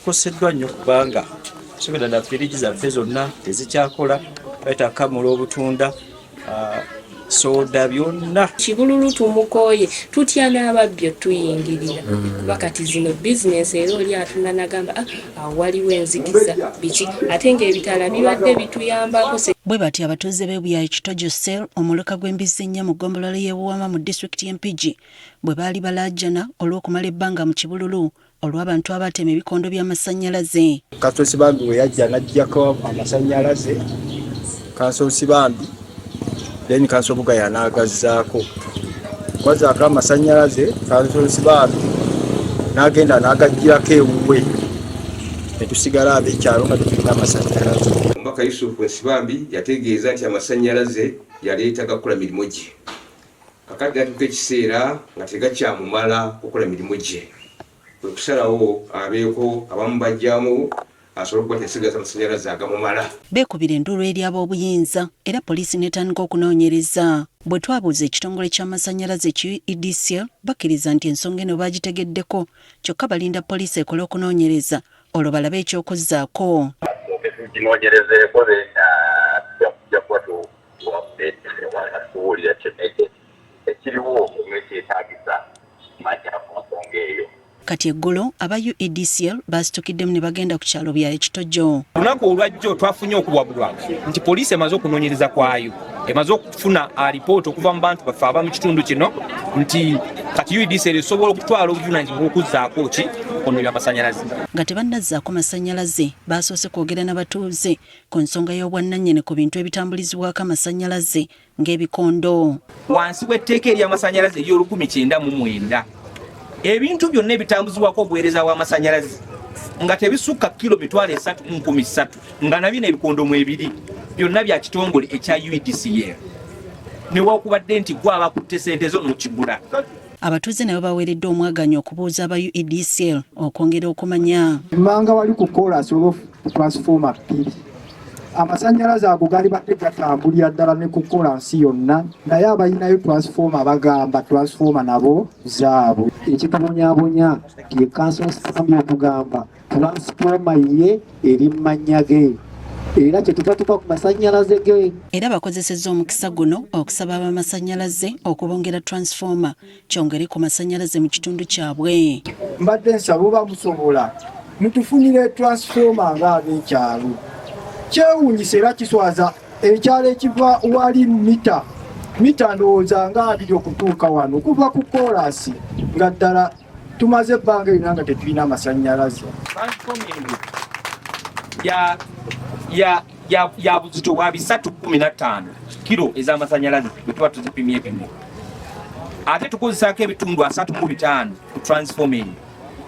Koseddwa nnyo kubanga sobeera na firiji zaffe zonna tezikyakola, batakamula obutunda soda byonna. Kibululu tumukoye tutya n'ababbi tuyingirira kuba kati zino bizinesi era oli atunda nagamba waliwo enzigiza biki ate ng'ebitala bibadde bituyambako. Bwe bati abatuuze b'ebuya Ekitojo Cell omuluka gw'embizzi ennya mu ggombolola y'e Buwama mu disitulikiti y'Empigi bwe baali balaajana olw'okumala ebbanga mu kibululu olw'abantu abatema ebikondo by'amasannyalaze. Kasoosi Bambi we yajja n'aggyako amasannyalaze, Kasoosi Bambi then Kasoosi Bugaya n'agazzaako. Kwazaako amasannyalaze, Kasoosi Bambi n'agenda n'agaggyirako ewuwe. Ne tusigala ab'ekyalo nga tulina amasannyalaze. Omubaka Yusufu Nsibambi yategeeza nti amasannyalaze yaleeta gakola mirimu gye. Kakati gatuuka ekiseera nga tegakyamumala okukola mirimu gye. Okusalawo abeeko abamu bajjamu asobola okuba tesigaza amasannyalaze agamumala. Beekubira enduulu eri ab'obuyinza era poliisi n'etandika okunoonyereza. Bwe twabuuza ekitongole ky'amasannyalaze ki EDCL bakkiriza nti ensonga eno baagitegeddeko kyokka balinda poliisi ekole okunoonyereza olwo balabe eky'okuzzaako. Kinoonyerezeeko tujja kuba tuwulira ekiriwo ekyetaagisa manya ku nsonga eyo. Kati eggulo aba UEDCL basitukiddemu ne bagenda ku kyalo bya Ekitojo. Lunaku olwajjo twafunye okuwabulwa nti poliisi emaze okunoonyereza kwayo, emaze okufuna alipoota okuva mu bantu baffe aba mu kitundu kino nti kati UEDCL esobola okutwala obuvunaanyizibwa okuzzaako ki ono by'amasannyalaze. Nga tebannazzaako masannyalaze baasoose kwogera n'abatuuze ku nsonga y'obwannannyini ku bintu ebitambulizibwako amasannyalaze ng'ebikondo. Wansi w'etteeka ery'amasannyalaze ery'olukumi 1999 ebintu byonna ebitambuzibwako obuweereza bw'amasannyalaze nga tebisukka kilo 3,300 nga nabyo n'ebikondo mu ebiri byonna bya kitongole ekya UEDCL newakubadde nti gwe abakutte ssente zo n'okigula. Abatuuze nabo baweereddwa omwaganyo okubuuza aba UEDCL okwongera okumanya. Mmanga wali ku koolasi olw'otransfoma bbiri. Amasannyalaze ago gali badde gatambulira ddala ne ku koolasi yonna, naye abalinayo transfoma bagamba transfoma nabo zaabwe. Ekikabonyabonya ye Kasoosi Bambi okugamba transfoma ye eri mu mannya ge era kyetutatuka ku masannyalaze ge. Era bakozesezza omukisa guno okusaba ab'amasannyalaze okubongera transfoma kyongere ku masannyalaze mu kitundu kyabwe. Mbadde nsaba oba musobola mutufunire transfoma ng'ab'ekyalo. Kyewuunyisa era kiswaza ekyalo ekiva wali mita ndowooza nga 2 okutuuka wano okuva ku koolasi nga ddala tumaze ebbanga erina nga tetulina amasannyalaze. ya buzito bwa 315 kilo ez'amasannyalaze bwe tuba tuzipimye ebimu. Ate tukozesaako ebitundu 35 ku transfoma eyo,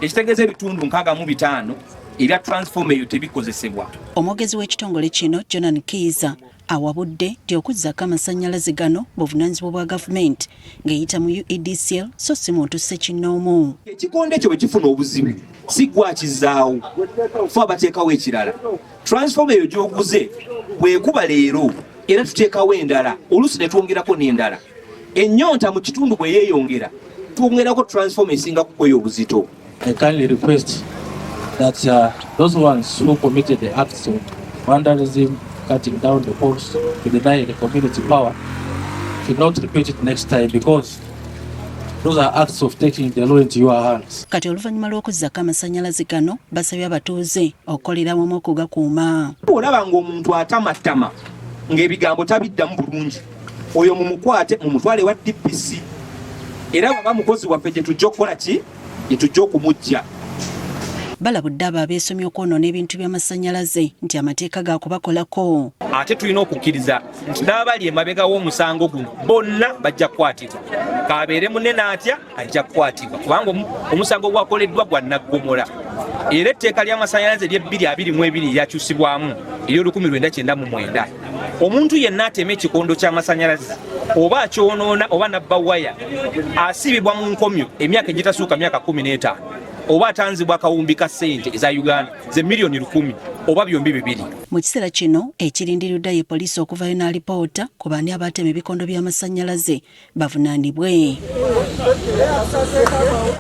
ekitegeeza ebitundu 65 era transfoma eyo tebikozesebwa. Omwogezi w'ekitongole kino Jonan Kiiza awabudde nti okuzzaako amasannyalaze gano buvunaanyizibwa bwa gavumenti ng'eyita mu UEDCL so si muntu ssekinnoomu. Ekikondo ekyo bwe kifuna obuzibu si gwakizaawo ffe abateekawo ekirala. Transfoma eyo gy'oguze bwekuba leero era tuteekawo endala oluusi ne twongerako n'endala. Ennyonta mu kitundu bwe yeeyongera twongerako transfoma esinga kukoya obuzito. I kindly request that those ones who committed the acts of vandalism, cutting down the poles to deny the community power should not repeat it next time, because those are acts of taking the law into your hands. Kati oluvannyuma lw'okuzzaako amasannyalaze gano basabye abatuuze okukolera wamu okugakuuma. Olaba ng'omuntu atamattama ng'ebigambo tabiddamu bulungi, oyo mumukwate mumutwale wa DPC era baba mukozi waffe gye tujja okukola ki gye tujja okumujja. Balabudde abo abeesomye okwonoona ebintu by'amasannyalaze nti amateeka gaakubakolako. Ate tulina okukkiriza nti n'abali emabega w'omusango guno bonna bajja kukwatibwa. Kabeere munene atya ajja kukwatibwa kubanga omusango gwakoleddwa gwa naggomola. Era etteeka ly'amasannyalaze ery'2022 lyakyusibwamu ery'1999. Omuntu yenna atema ekikondo ky'amasannyalaze oba akyonoona oba nabba waya asibibwa mu nkomyo emyaka egitasuuka myaka 15 oba atanzibwa akawumbi ka ssente eza Uganda ze milioni 10 oba byombi bibiri. Mu kiseera kino ekirindiriddwa ye poliisi okuvayo n'alipoota ku baani abatema ebikondo by'amasannyalaze bavunaanibwe.